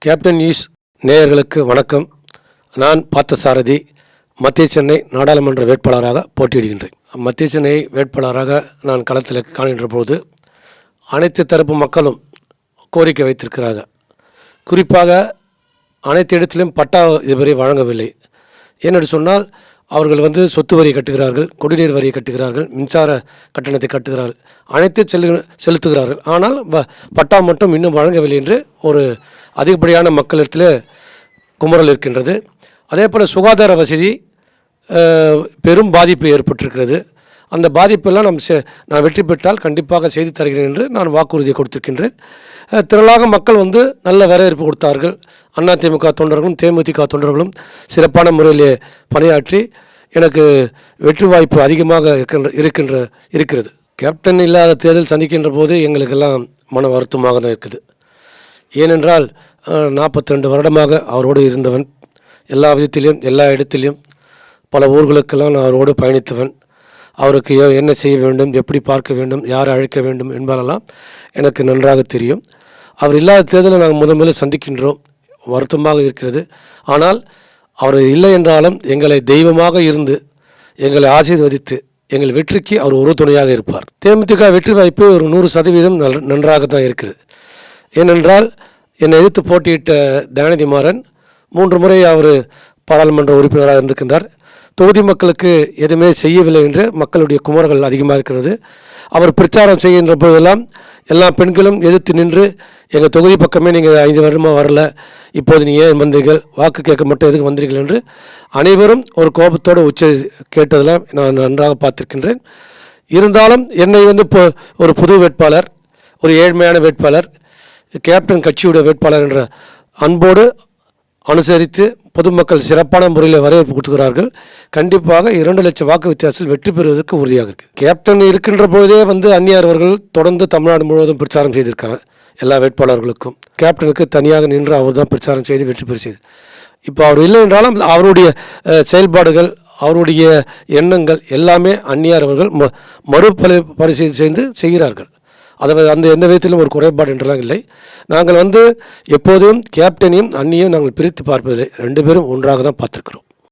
Captain news நேயர்களுக்கு வணக்கம். நான் பார்த்தசாரதி மத்திய சென்னை நாடாளுமன்ற வேட்பாளராக போட்டியிடுகின்றேன். மத்திய சென்னை வேட்பாளராக நான் களத்தில் காணுகின்ற போது அனைத்து தரப்பு மக்களும் கோரிக்கை வைத்திருக்கிறாங்க. குறிப்பாக அனைத்து இடத்திலும் பட்டா இதுவரை வழங்கவில்லை. ஏனென்று சொன்னால் அவர்கள் சொத்து வரி கட்டுகிறார்கள், குடிநீர் வரியை கட்டுகிறார்கள், மின்சார கட்டணத்தை கட்டுகிறார்கள், அனைத்து செலுத்துகிறார்கள். ஆனால் பட்டா மட்டும் இன்னும் வழங்கவில்லை என்று ஒரு அதிகப்படியான மக்களிடத்தில் குமுறல் இருக்கின்றது. அதே போல் சுகாதார வசதி பெரும் பாதிப்பு ஏற்பட்டிருக்கிறது. அந்த பாதிப்பெல்லாம் நான் வெற்றி பெற்றால் கண்டிப்பாக செய்து தருகிறேன் என்று நான் வாக்குறுதியை கொடுத்திருக்கின்றேன். திரளாக மக்கள் நல்ல வரவேற்பு கொடுத்தார்கள். அதிமுக தொண்டர்களும் தேமுதிக தொண்டர்களும் சிறப்பான முறையிலே பணியாற்றி எனக்கு வெற்றி வாய்ப்பு அதிகமாக இருக்கிறது. கேப்டன் இல்லாத தேர்தல் சந்திக்கின்ற போது எங்களுக்கெல்லாம் மன வருத்தமாக தான் இருக்குது. ஏனென்றால் 42 வருடமாக அவரோடு இருந்தவன், எல்லா விதத்திலையும் எல்லா இடத்திலையும் பல ஊர்களுக்கெல்லாம் நான் அவரோடு பயணித்தவன். அவருக்கு என்ன செய்ய வேண்டும், எப்படி பார்க்க வேண்டும், யாரை அழைக்க வேண்டும் என்பதெல்லாம் எனக்கு நன்றாக தெரியும். அவர் இல்லாத தேர்தலை நாங்கள் முதல்ல சந்திக்கின்றோம், வருத்தமாக இருக்கிறது. ஆனால் அவர் இல்லை என்றாலும் எங்களை தெய்வமாக இருந்து எங்களை ஆசீர்வதித்து எங்கள் வெற்றிக்கு அவர் ஒரு துணையாக இருப்பார். தேமுதிக வெற்றி வாய்ப்பு ஒரு 100% நன்றாக தான் இருக்குது. ஏனென்றால் என்னை எதிர்த்து போட்டியிட்ட தயாநிதி மாறன் 3 முறை அவர் பாராளுமன்ற உறுப்பினராக இருந்திருக்கின்றார். தொகுதி மக்களுக்கு எதுவுமே செய்யவில்லை என்று மக்களுடைய குமுறல்கள் அதிகமாக இருக்கிறது. அவர் பிரச்சாரம் செய்கின்ற போதெல்லாம் எல்லா பெண்களும் எதிர்த்து நின்று எங்கள் தொகுதி பக்கமே நீங்கள் 5 வருடமாக வரல, இப்போது நீங்கள் ஏன் வந்தீர்கள், வாக்கு கேட்க மட்டும் எதுக்கு வந்தீர்கள் என்று அனைவரும் ஒரு கோபத்தோடு கேட்டதெல்லாம் நான் நன்றாக பார்த்திருக்கின்றேன். இருந்தாலும் என்னை இப்போ ஒரு புது வேட்பாளர், ஒரு ஏழ்மையான வேட்பாளர், கேப்டன் கட்சியுடைய வேட்பாளர் என்ற அன்போடு அனுசரித்து பொதுமக்கள் சிறப்பான முறையில் வரவேற்பு கொடுக்கிறார்கள். கண்டிப்பாக 2 லட்சம் வாக்கு வித்தியாசத்தில் வெற்றி பெறுவதற்கு உறுதியாக இருக்குது. கேப்டன் இருக்கின்ற போதே அந்நியார் அவர்கள் தொடர்ந்து தமிழ்நாடு முழுவதும் பிரச்சாரம் செய்திருக்காங்க. எல்லா வேட்பாளர்களுக்கும் கேப்டனுக்கு தனியாக நின்று அவர் தான் பிரச்சாரம் செய்து வெற்றி பெற செய்து. இப்போ அவர் இல்லை என்றாலும் அவருடைய செயல்பாடுகள், அவருடைய எண்ணங்கள் எல்லாமே அந்நியார் அவர்கள் மறுபரிசீலனை செய்கிறார்கள். அந்த எந்த விதத்திலும் ஒரு குறைபாடு என்றெல்லாம் இல்லை. நாங்கள் எப்போதும் கேப்டனையும் அண்ணியும் நாங்கள் பிரித்து பார்ப்பதில்லை, 2 பேரும் ஒன்றாக தான் பார்த்துருக்கிறோம்.